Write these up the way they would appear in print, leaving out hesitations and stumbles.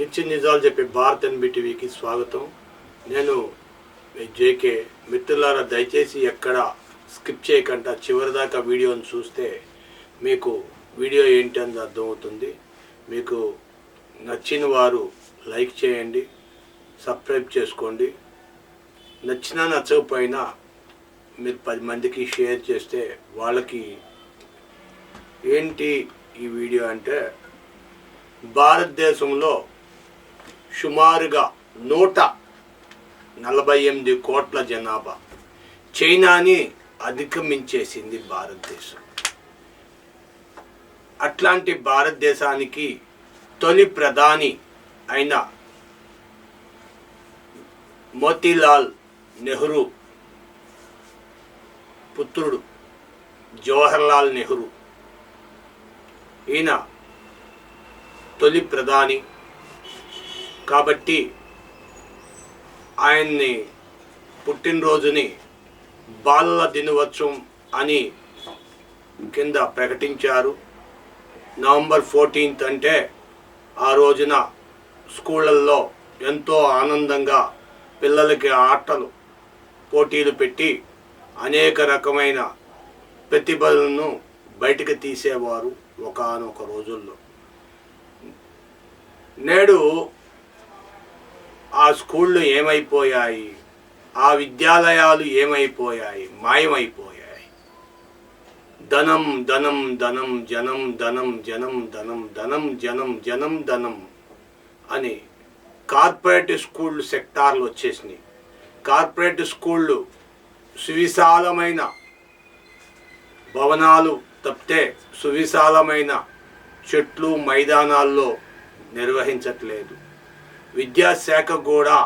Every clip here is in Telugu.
నిత్య నిజాలు చెప్పే భారత్ ఎన్బిటివికి స్వాగతం. నేను జేకే. మిత్రులారా, దయచేసి ఎక్కడ స్కిప్ చేయకుండా చివరిదాకా వీడియోని చూస్తే మీకు వీడియో ఏంటి అని అర్థమవుతుంది. మీకు నచ్చిన వారు లైక్ చేయండి, సబ్స్క్రైబ్ చేసుకోండి. నచ్చినా నచ్చకపోయినా మీరు 10 మందికి షేర్ చేస్తే వాళ్ళకి ఏంటి ఈ వీడియో అంటే, భారతదేశంలో సుమారుగా 148 కోట్ల జనాభా, చైనాని అధిగమించేసింది భారతదేశం. అట్లాంటి భారతదేశానికి తొలి ప్రధాని అయిన మోతీలాల్ నెహ్రూ పుత్రుడు జవహర్లాల్ నెహ్రూ, ఈయన తొలి ప్రధాని కాబట్టి ఆయన్ని పుట్టినరోజుని బాలల దినోత్సవం అని కింద ప్రకటించారు. నవంబర్ 14 అంటే ఆ రోజున స్కూళ్ళల్లో ఎంతో ఆనందంగా పిల్లలకి ఆటలు పోటీలు పెట్టి అనేక రకమైన ప్రతిభలను బయటకు తీసేవారు ఒకానొక రోజుల్లో. నేడు ఆ స్కూళ్ళు ఏమైపోయాయి, ఆ విద్యాలయాలు ఏమైపోయాయి, మాయమైపోయాయి. ధనం ధనం ధనం జనం ధనం జనం ధనం ధనం జనం జనం ధనం అని కార్పొరేట్ స్కూళ్ళు సెక్టార్లు వచ్చేసినాయి. కార్పొరేట్ స్కూళ్ళు సువిశాలమైన భవనాలు తప్పితే సువిశాలమైన చెట్లు మైదానాల్లో నిర్వహించట్లేదు. విద్యాశాఖ కూడా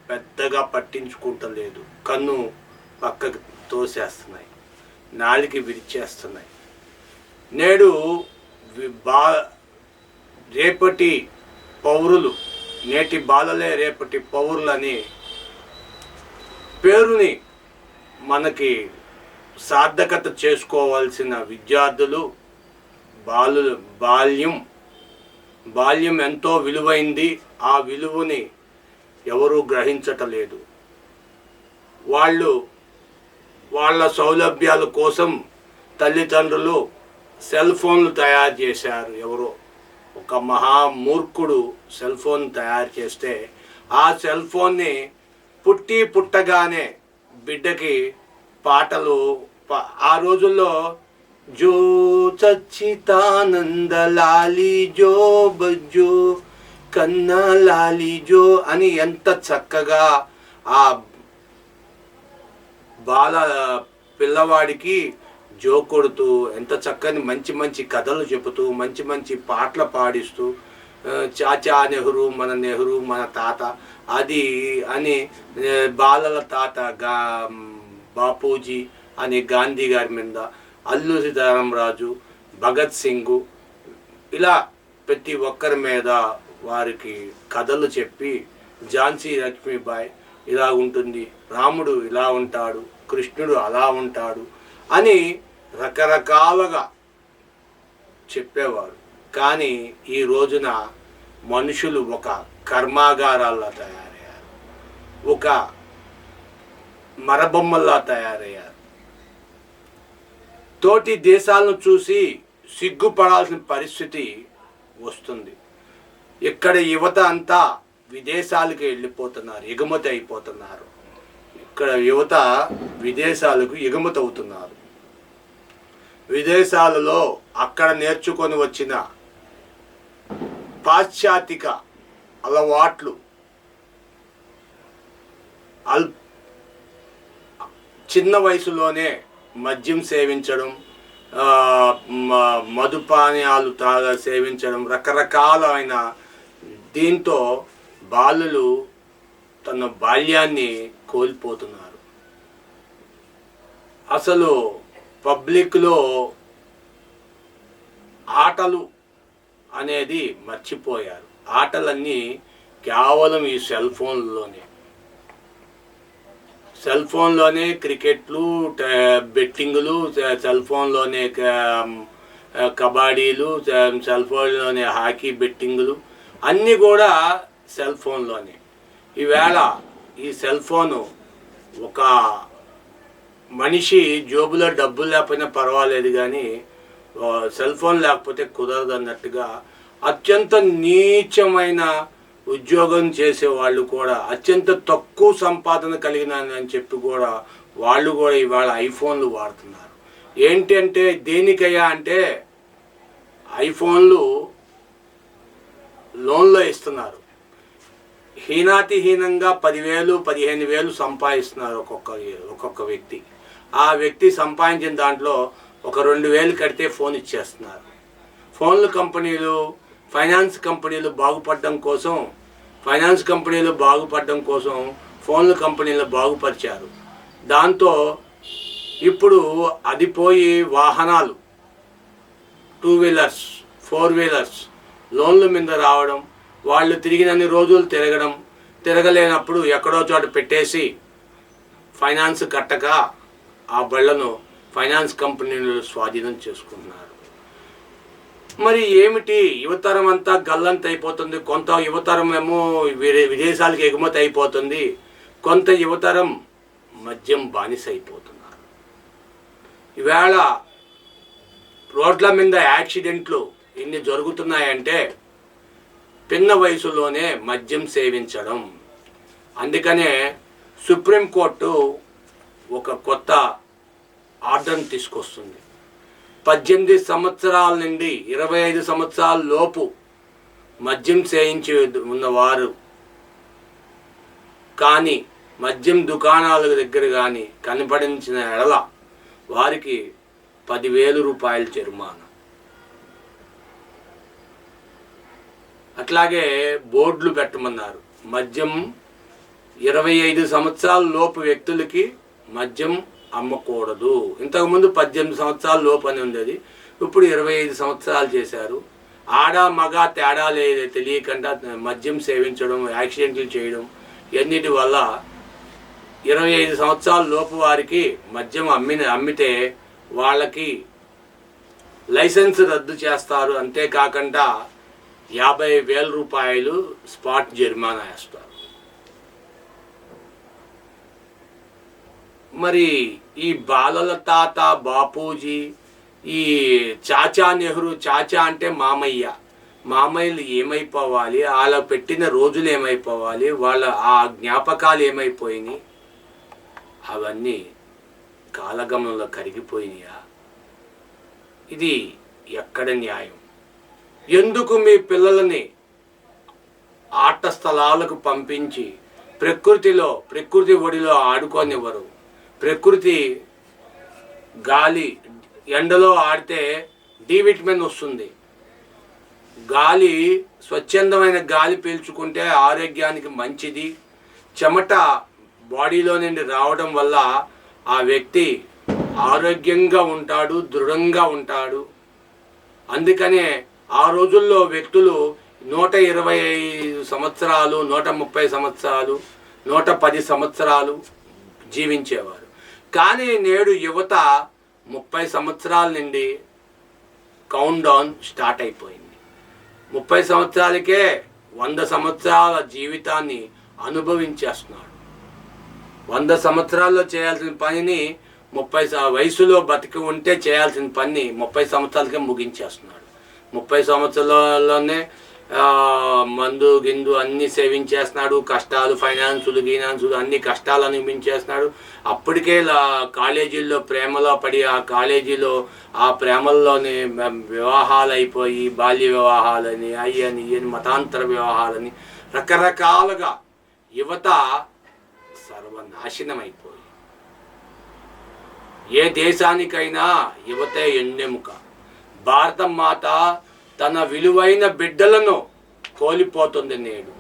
పెద్దగా పట్టించుకుంటలేదు. కన్ను పక్కకు తోసేస్తున్నాయి, నాలికి విరిచేస్తున్నాయి. నేడు రేపటి పౌరులు, నేటి బాలలే రేపటి పౌరులని పేరుని మనకి సార్థకత చేసుకోవాల్సిన విద్యార్థులు బాల్యం ఎంతో విలువైంది. ఆ విలువని ఎవరూ గ్రహించటలేదు. వాళ్ళ సౌలభ్యాల కోసం తల్లిదండ్రులు సెల్ ఫోన్లు తయారు చేశారు. ఎవరో ఒక మహామూర్ఖుడు సెల్ ఫోన్ తయారు చేస్తే ఆ సెల్ ఫోన్ని పుట్టగానే బిడ్డకి పాటలు, ఆ రోజుల్లో జో సచ్చితానంద లాలి జో బజ్జో కన్న లాలి జో అని ఎంత చక్కగా ఆ పిల్లవాడికి జో కొడుతూ, ఎంత చక్కని మంచి మంచి కథలు చెబుతూ, మంచి మంచి పాటలు పాడిస్తూ, చాచా నెహ్రూ మన తాత అది అని, బాలల తాత బాపూజీ అని గాంధీ గారి మీద, అల్లూరి సీతారామరాజు, భగత్ సింగ్, ఇలా ప్రతి ఒక్కరి మీద వారికి కథలు చెప్పి, ఝాన్సీ లక్ష్మీబాయి ఇలా ఉంటుంది, రాముడు ఇలా ఉంటాడు, కృష్ణుడు అలా ఉంటాడు అని రకరకాలుగా చెప్పేవారు. కానీ ఈ రోజున మనుషులు ఒక కర్మాగారాల్లో తయారయ్యారు, ఒక మరబొమ్మల్లా తయారయ్యారు. తోటి దేశాలను చూసి సిగ్గుపడాల్సిన పరిస్థితి వస్తుంది. ఇక్కడ యువత అంతా విదేశాలకు వెళ్ళిపోతున్నారు, ఎగుమతి అయిపోతున్నారు. ఇక్కడ యువత విదేశాలకు ఎగుమతి అవుతున్నారు. విదేశాలలో అక్కడ నేర్చుకొని వచ్చిన పాశ్చాత్యక అలవాట్లు, చిన్న వయసులోనే మద్యం సేవించడం, మధుపానీయాలు సేవించడం, రకరకాలైన దీంతో బాలులు తన బాల్యాన్ని కోల్పోతున్నారు. అసలు పబ్లిక్లో ఆటలు అనేది మర్చిపోయారు. ఆటలన్నీ కేవలం ఈ సెల్ ఫోన్లోనే క్రికెట్లు, బెట్టింగులు, సెల్ ఫోన్లోనే కబడ్డీలు, సెల్ ఫోన్లోనే హాకీ బెట్టింగులు అన్నీ కూడా సెల్ ఫోన్లోనే. ఈవేళ ఈ సెల్ ఫోను ఒక మనిషి జోబులో డబ్బులు లేకపోయినా పర్వాలేదు, కానీ సెల్ ఫోన్ లేకపోతే కుదరదు అన్నట్టుగా అత్యంత నీచమైన ఉద్యోగం చేసే వాళ్ళు కూడా, అత్యంత తక్కువ సంపాదన కలిగిన అని చెప్పి కూడా వాళ్ళు కూడా ఇవాళ ఐఫోన్లు వాడుతున్నారు. ఏంటంటే దేనికయ్యా అంటే ఐఫోన్లు లోన్లో ఇస్తున్నారు. హీనాతిహీనంగా 10,000 15,000 సంపాదిస్తున్నారు ఒక్కొక్క వ్యక్తి. ఆ వ్యక్తి సంపాదించిన దాంట్లో ఒక 2,000 కడితే ఫోన్ ఇచ్చేస్తున్నారు. ఫోన్లు కంపెనీలు, ఫైనాన్స్ కంపెనీలు బాగుపడడం కోసం ఫోన్ల కంపెనీలు బాగుపరిచారు. దాంతో ఇప్పుడు అది పోయి వాహనాలు, 2 వీలర్స్ 4 వీలర్స్ లోన్ల మీద రావడం, వాళ్ళు తిరిగినన్ని రోజులు తిరగలేనప్పుడు ఎక్కడో చోట పెట్టేసి ఫైనాన్స్ కట్టక ఆ బళ్లను ఫైనాన్స్ కంపెనీలు స్వాధీనం చేసుకుంటున్నారు. మరి ఏమిటి, యువతరం అంతా గల్లంత అయిపోతుంది. కొంత యువతరం ఏమో విదేశాలకు ఎగుమతి అయిపోతుంది, కొంత యువతరం మద్యం బానిస అయిపోతున్నారు. ఈవేళ రోడ్ల మీద యాక్సిడెంట్లు ఇన్ని జరుగుతున్నాయంటే పిన్న వయసులోనే మద్యం సేవించడం. అందుకనే సుప్రీంకోర్టు ఒక కొత్త ఆర్డర్ని తీసుకొస్తుంది. 18 సంవత్సరాల నుండి 25 సంవత్సరాల లోపు మద్యం సేవించి ఉన్నవారు కానీ మద్యం దుకాణాల దగ్గర కానీ కనపడించిన ఎడల వారికి 10,000 రూపాయలు జరిమానా. అట్లాగే బోర్డులు పెట్టమన్నారు. మద్యం 25 సంవత్సరాల లోపు వ్యక్తులకి మద్యం అమ్మకూడదు. ఇంతకుముందు 18 సంవత్సరాల లోపు అని ఉండేది, ఇప్పుడు 25 సంవత్సరాలు చేశారు. ఆడ మగ తేడా లేదు తెలియకుండా మద్యం సేవించడం, యాక్సిడెంట్లు చేయడం, ఎన్నిటి వల్ల 25 సంవత్సరాల లోపు వారికి మద్యం అమ్మితే వాళ్ళకి లైసెన్స్ రద్దు చేస్తారు. అంతేకాకుండా 50,000 రూపాయలు స్పాట్ జరిమానా వేస్తారు. మరి ఈ బాలల తాత బాపూజీ, ఈ చాచా నెహ్రూ, చాచా అంటే మామయ్యలు ఏమైపోవాలి, వాళ్ళ పెట్టిన రోజులు ఏమైపోవాలి, వాళ్ళ ఆ జ్ఞాపకాలు ఏమైపోయినాయి, అవన్నీ కాలగమనంలో కరిగిపోయినాయా? ఇది ఎక్కడ న్యాయం? ఎందుకు మీ పిల్లలని ఆట స్థలాలకు పంపించి ప్రకృతి ఒడిలో ఆడుకోనివ్వరు? ప్రకృతి గాలి, ఎండలో ఆడితే డి విటమిన్ వస్తుంది. గాలి, స్వచ్ఛందమైన గాలి పీల్చుకుంటే ఆరోగ్యానికి మంచిది. చెమట బాడీలో నుండి రావడం వల్ల ఆ వ్యక్తి ఆరోగ్యంగా ఉంటాడు, దృఢంగా ఉంటాడు. అందుకనే ఆ రోజుల్లో వ్యక్తులు 125 సంవత్సరాలు, 130 సంవత్సరాలు, 110 సంవత్సరాలు జీవించేవారు. కానీ నేడు యువత 30 సంవత్సరాల నుండి కౌంట్ డౌన్ స్టార్ట్ అయిపోయింది. 30 సంవత్సరాలకే 100 సంవత్సరాల జీవితాన్ని అనుభవించేస్తున్నాడు. 100 సంవత్సరాల్లో చేయాల్సిన పనిని 30 వయసులో బతికి ఉంటే చేయాల్సిన పని 30 సంవత్సరాలకే ముగించేస్తున్నాడు. 30 సంవత్సరాల్లోనే మందు గిందు అన్నీ సేవించేస్తున్నాడు. కష్టాలు, ఫైనాన్సులు అన్ని కష్టాలు అనుభవించేస్తున్నాడు. అప్పటికే కాలేజీల్లో ప్రేమలో పడి ఆ కాలేజీలో ఆ ప్రేమల్లోనే వివాహాలు అయిపోయి, బాల్య వివాహాలని, అయ్యని మతాంతర వివాహాలని రకరకాలుగా యువత సర్వనాశనం అయిపోయి, ఏ దేశానికైనా యువతే ఎన్నెముక. భారత మాత తన విలువైన బిడ్డలను కోల్పోతుంది. నేడు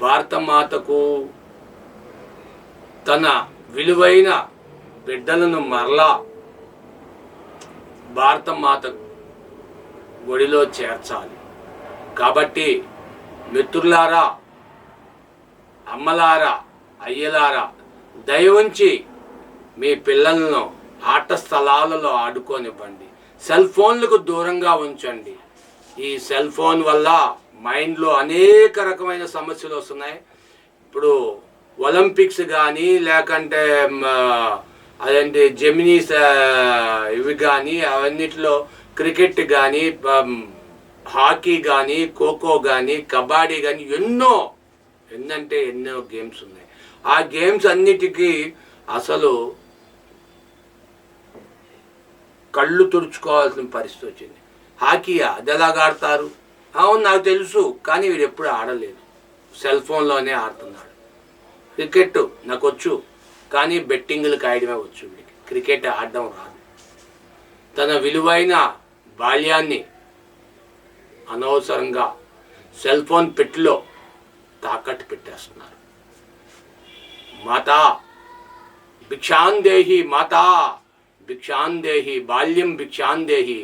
భారత మాతకు తన విలువైన బిడ్డలను మరలా భారత మాత ఒడిలో చేర్చాలి. కాబట్టి మిత్రులారా, అమ్మలారా, అయ్యలారా, దయవుంచి మీ పిల్లలను ఆట స్థలాలలో ఆడుకోనివ్వండి. సెల్ ఫోన్లకు దూరంగా ఉంచండి. ఈ సెల్ ఫోన్ వల్ల మైండ్లో అనేక రకమైన సమస్యలు వస్తున్నాయి. ఇప్పుడు ఒలింపిక్స్ కానీ లేకంటే అదేంటి జెమినీస్ ఇవి కానీ అవన్నిటిలో క్రికెట్ కానీ హాకీ కానీ ఖోఖో కానీ కబడ్డీ కానీ ఎన్నో గేమ్స్ ఉన్నాయి. ఆ గేమ్స్ అన్నిటికీ అసలు కళ్ళు తుడుచుకోవాల్సిన పరిస్థితి వచ్చింది. హాకీయా అది ఎలాగ ఆడతారు? అవును నాకు తెలుసు, కానీ వీడు ఎప్పుడు ఆడలేదు, సెల్ ఫోన్లోనే ఆడుతున్నాడు. క్రికెట్ నాకు వచ్చు, కానీ బెట్టింగ్లు కాయడమే వచ్చు. వీడికి క్రికెట్ ఆడడం రాదు. తన విలువైన బాల్యాన్ని అనవసరంగా సెల్ ఫోన్ పెట్టిలో తాకట్టు పెట్టేస్తున్నారు. మాతా భిక్షాందేహి, మాతా భిక్షాందేహి, బాల్యం భిక్షాందేహి,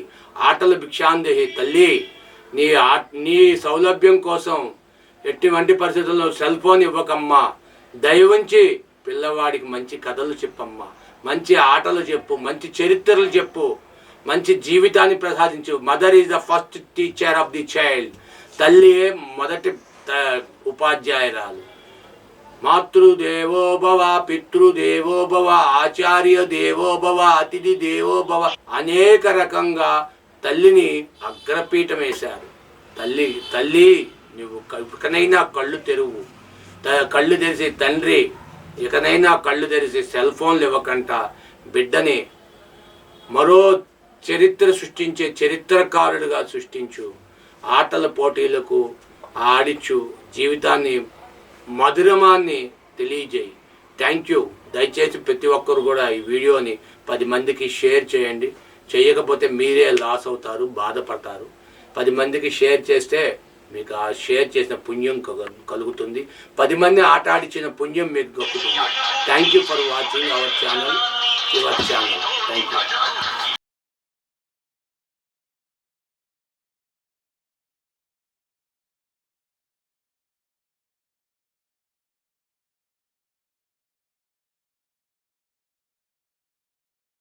ఆటలు భిక్షాందేహి. తల్లి నీ సౌలభ్యం కోసం ఎటువంటి పరిస్థితుల్లో సెల్ ఫోన్ ఇవ్వకమ్మా. దయవుంచి పిల్లవాడికి మంచి కథలు చెప్పమ్మా, మంచి ఆటలు చెప్పు, మంచి చరిత్రలు చెప్పు, మంచి జీవితాన్ని ప్రసాదించు. Mother is the first teacher of the child. తల్లియే మొదటి ఉపాధ్యాయురాలు. మాతృదేవో భవ, పితృదేవో భవ, ఆచార్య దేవో భవ, అతిథి దేవో భవ. అనేక రకంగా తల్లిని అగ్రపీఠం వేశారు. తల్లి నువ్వు ఇకనైనా కళ్ళు తెరువు. కళ్ళు తెరిచి తండ్రి ఇకనైనా కళ్ళు తెరిచి సెల్ ఫోన్లు ఇవ్వకంట బిడ్డని మరో చరిత్ర సృష్టించే చరిత్రకారుడిగా సృష్టించు. ఆటల పోటీలకు ఆడించు. జీవితాన్ని మధురమాన్ని తెలియజేయి. Thank you. దయచేసి ప్రతి ఒక్కరు కూడా ఈ వీడియోని 10 మందికి షేర్ చేయండి. చేయకపోతే మీరే లాస్ అవుతారు, బాధపడతారు. 10 మందికి షేర్ చేస్తే మీకు ఆ షేర్ చేసిన పుణ్యం కలుగుతుంది. 10 మంది ఆట ఆడిచిన పుణ్యం మీకు దొక్కుతుంది. Thank you for watching our channel. Thank you.